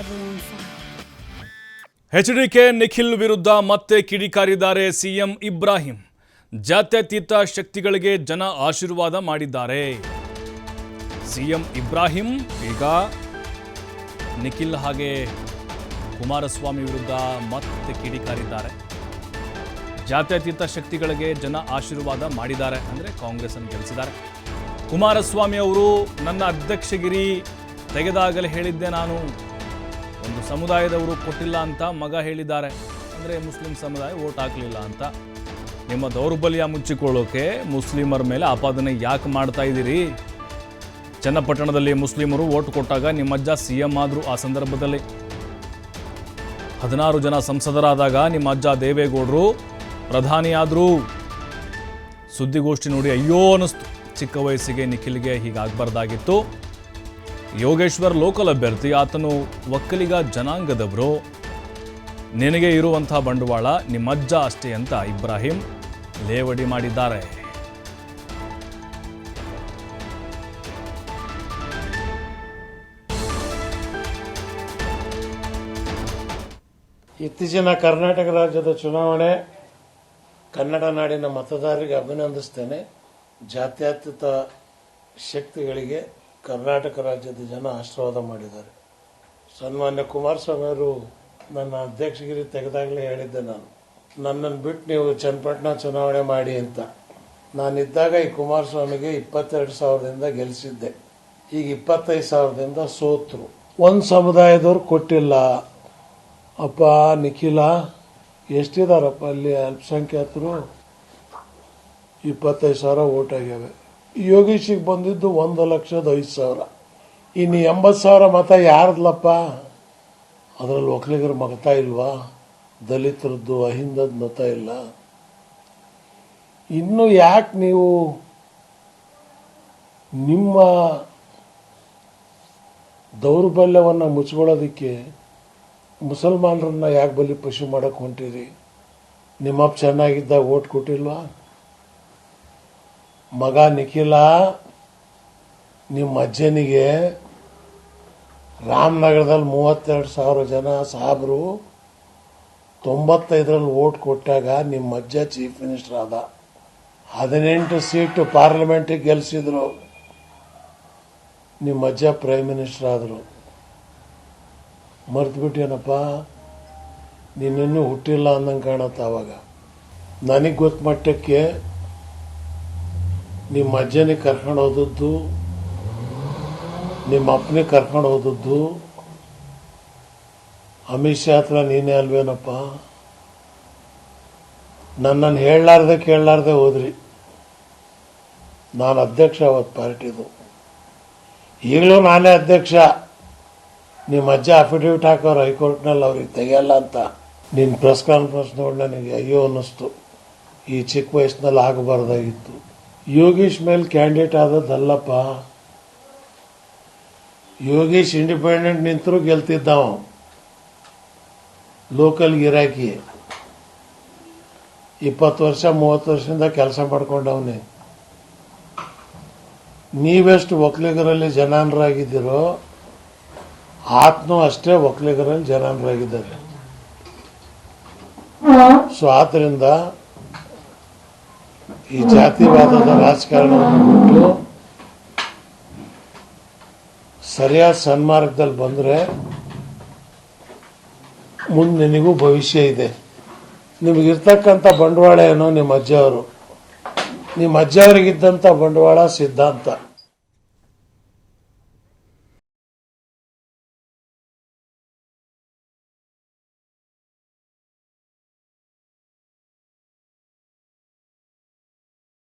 everyone fine. HDK Nikhil ವಿರುದ್ಧ ಮತ್ತೆ ಕಿಡಿಕಾರಿದ್ದಾರೆ ಸಿಎಂ ಇಬ್ರಾಹಿಂ. ಜಾತ್ಯತೀತ ಶಕ್ತಿಗಳಿಗೆ ಜನ ಆಶೀರ್ವಾದ ಮಾಡಿದ್ದಾರೆ. ಸಿಎಂ ಇಬ್ರಾಹಿಂ ಈಗ ನಿಖಿಲ್ ಹಾಗೆ ಕುಮಾರಸ್ವಾಮಿ ವಿರುದ್ಧ ಮತ್ತೆ ಕಿಡಿಕಾರಿದ್ದಾರೆ. ಜಾತ್ಯತೀತ ಶಕ್ತಿಗಳಿಗೆ ಜನ ಆಶೀರ್ವಾದ ಮಾಡಿದ್ದಾರೆ ಅಂದರೆ ಕಾಂಗ್ರೆಸ್ ಅನ್ನು ಗೆಲ್ಲಿಸಿದ್ದಾರೆ. ಕುಮಾರಸ್ವಾಮಿ ಅವರು ನನ್ನ ಅಧ್ಯಕ್ಷಗಿರಿ ತೆಗೆದಾಗಲೇ ಹೇಳಿದ್ದೆ, ನಾನು ಒಂದು ಸಮುದಾಯದವರು ಕೊಟ್ಟಿಲ್ಲ ಅಂತ ಮಗ ಹೇಳಿದ್ದಾರೆ. ಅಂದರೆ ಮುಸ್ಲಿಂ ಸಮುದಾಯ ವೋಟ್ ಹಾಕಲಿಲ್ಲ ಅಂತ. ನಿಮ್ಮ ದೌರ್ಬಲ್ಯ ಮುಚ್ಚಿಕೊಳ್ಳೋಕೆ ಮುಸ್ಲಿಮರ ಮೇಲೆ ಆಪಾದನೆ ಯಾಕೆ ಮಾಡ್ತಾ ಇದ್ದೀರಿ? ಚನ್ನಪಟ್ಟಣದಲ್ಲಿ ಮುಸ್ಲಿಮರು ವೋಟ್ ಕೊಟ್ಟಾಗ ನಿಮ್ಮಜ್ಜ ಸಿಎಂ ಆದರು. ಆ ಸಂದರ್ಭದಲ್ಲಿ 16 ಜನ ಸಂಸದರಾದಾಗ ನಿಮ್ಮ ಅಜ್ಜ ದೇವೇಗೌಡರು ಪ್ರಧಾನಿಯಾದರು. ಸುದ್ದಿಗೋಷ್ಠಿ ನೋಡಿ ಅಯ್ಯೋ ಅನ್ನಿಸ್ತು. ಚಿಕ್ಕ ವಯಸ್ಸಿಗೆ ನಿಖಿಲ್ಗೆ ಹೀಗಾಗಬಾರ್ದಾಗಿತ್ತು. ಯೋಗೇಶ್ವರ್ ಲೋಕಲ್ ಅಭ್ಯರ್ಥಿ, ಆತನು ಒಕ್ಕಲಿಗ ಜನಾಂಗದವರು. ನಿನಗೆ ಇರುವಂಥ ಬಂಡವಾಳ ನಿಮ್ಮಜ್ಜ ಅಷ್ಟೇ ಅಂತ ಇಬ್ರಾಹಿಂ ಲೇವಡಿ ಮಾಡಿದ್ದಾರೆ. ಇತ್ತೀಚಿನ ಕರ್ನಾಟಕ ರಾಜ್ಯದ ಚುನಾವಣೆ ಕನ್ನಡ ನಾಡಿನ ಮತದಾರರಿಗೆ ಅಭಿನಂದಿಸ್ತೇನೆ. ಜಾತ್ಯತೀತ ಶಕ್ತಿಗಳಿಗೆ ಕರ್ನಾಟಕ ರಾಜ್ಯದ ಜನ ಆಶೀರ್ವಾದ ಮಾಡಿದ್ದಾರೆ. ಸನ್ಮಾನ್ಯ ಕುಮಾರಸ್ವಾಮಿ ಅವರು ನನ್ನ ಅಧ್ಯಕ್ಷಗಿರಿ ತೆಗೆದಾಗಲೇ ಹೇಳಿದ್ದೆ, ನನ್ನನ್ನು ಬಿಟ್ಟು ನೀವು ಚನ್ನಪಟ್ಟಣ ಚುನಾವಣೆ ಮಾಡಿ ಅಂತ. ನಾನಿದ್ದಾಗ ಈ ಕುಮಾರಸ್ವಾಮಿಗೆ 22,000ದಿಂದ ಗೆಲ್ಲಿಸಿದ್ದೆ. ಈಗ 25,000ದಿಂದ ಸೋತರು. ಒಂದು ಸಮುದಾಯದವ್ರು ಕೊಟ್ಟಿಲ್ಲ. ಅಪ್ಪ ನಿಖಿಲ, ಎಷ್ಟಿದಾರಪ್ಪ ಅಲ್ಲಿ ಅಲ್ಪಸಂಖ್ಯಾತರು? 25,000 ವೋಟ್ ಆಗ್ಯಾವೆ. ಯೋಗೀಶಿಗೆ ಬಂದಿದ್ದು 1,05,000. ಇನ್ನು 80,000 ಮತ ಯಾರ್ದಲಪ್ಪ? ಅದರಲ್ಲಿ ಒಕ್ಕಲಿಗರ ಮತ ಇಲ್ವಾ? ದಲಿತರದ್ದು, ಅಹಿಂದದ ಮತ ಇಲ್ಲ. ಇನ್ನು ಯಾಕೆ ನೀವು ನಿಮ್ಮ ದೌರ್ಬಲ್ಯವನ್ನು ಮುಚ್ಕೊಳ್ಳೋದಕ್ಕೆ ಮುಸಲ್ಮಾನರನ್ನ ಯಾಕೆ ಬಲಿ ಪಶು ಮಾಡಕ್ಕೆ ಹೊಂಟಿರಿ? ನಿಮ್ಮಪ್ಪ ಚೆನ್ನಾಗಿದ್ದಾಗ ವೋಟ್ ಕೊಟ್ಟಿಲ್ವಾ? ಮಗ ನಿಖಿಲ, ನಿಮ್ಮ ಅಜ್ಜನಿಗೆ ರಾಮನಗರದಲ್ಲಿ 32,000 ಜನ ಸಾಹೇಬರು 95ರಲ್ಲಿ ವೋಟ್ ಕೊಟ್ಟಾಗ ನಿಮ್ಮ ಅಜ್ಜ ಚೀಫ್ ಮಿನಿಸ್ಟರ್ ಆದ. 18 ಸೀಟು ಪಾರ್ಲಿಮೆಂಟಿಗೆ ಗೆಲ್ಲಿಸಿದ್ರು. ನಿಮ್ಮ ಅಜ್ಜ ಪ್ರೈಮ್ ಮಿನಿಸ್ಟರ್ ಆದರು. ಮರ್ತು ಬಿಟ್ಟೇನಪ್ಪ? ನೀನಿನ್ನೂ ಹುಟ್ಟಿಲ್ಲ ಅಂದಂಗೆ ಕಾಣತ್ತ. ಅವಾಗ ನನಗೆ ಗೊತ್ತ ಮಟ್ಟಕ್ಕೆ ನಿಮ್ಮ ಅಜ್ಜನಿಗೆ ಕರ್ಕೊಂಡು ಹೋದದ್ದು, ನಿಮ್ಮ ಅಪ್ಪನಿಗೆ ಕರ್ಕೊಂಡು ಹೋದದ್ದು ಅಮಿತ್ ಶಾ ಹತ್ರ ನೀನೇ ಅಲ್ವೇನಪ್ಪ? ನನ್ನನ್ನು ಕೇಳಲಾರ್ದೆ ಹೋದ್ರಿ. ನಾನು ಅಧ್ಯಕ್ಷ ಅವತ್ತು ಪಾರ್ಟಿದು. ಈಗಲೂ ನಾನೇ ಅಧ್ಯಕ್ಷ. ನಿಮ್ಮ ಅಜ್ಜ ಅಫಿಡವಿಟ್ ಹಾಕೋರು ಹೈಕೋರ್ಟ್ನಲ್ಲಿ, ಅವ್ರಿಗೆ ತೆಗೆಯಲ್ಲ ಅಂತ. ನಿನ್ನ ಪ್ರೆಸ್ ಕಾನ್ಫರೆನ್ಸ್ ನೋಡಿ ನನಗೆ ಅಯ್ಯೋ ಅನ್ನಿಸ್ತು. ಈ ಚಿಕ್ಕ ವಯಸ್ಸಿನಲ್ಲಿ ಆಗಬಾರ್ದಾಗಿತ್ತು. ಯೋಗೀಶ್ ಮೇಲೆ ಕ್ಯಾಂಡಿಡೇಟ್ ಆದದ್ದಲ್ಲಪ್ಪ. ಯೋಗೀಶ್ ಇಂಡಿಪೆಂಡೆಂಟ್ ನಿಂತರೂ ಗೆಲ್ತಿದ್ದವ. ಲೋಕಲ್ ಗಿರಾಕಿ 20 ವರ್ಷ 30 ವರ್ಷದಿಂದ ಕೆಲಸ ಮಾಡ್ಕೊಂಡವನೇ. ನೀವೆಷ್ಟು ಒಕ್ಕಲಿಗರಲ್ಲಿ ಜನಾನರಾಗಿದ್ದೀರೋ ಆತನೂ ಅಷ್ಟೇ ಒಕ್ಕಲಿಗರಲ್ಲಿ ಜನಾನರಾಗಿದ್ದಾರೆ. ಸೊ ಆದ್ದರಿಂದ ಈ ಜಾತಿವಾದದ ರಾಜಕಾರಣವನ್ನು ಬಿಟ್ಟು ಸರಿಯಾದ ಸನ್ಮಾರ್ಗದಲ್ಲಿ ಬಂದರೆ ಮುಂದೆ ನಿನಗೂ ಭವಿಷ್ಯ ಇದೆ. ನಿಮಗಿರ್ತಕ್ಕಂಥ ಬಂಡವಾಳ ಏನೋ ನಿಮ್ಮ ಅಜ್ಜ ಅವರಿಗಿದ್ದಂಥ ಬಂಡವಾಳ ಸಿದ್ಧಾಂತ.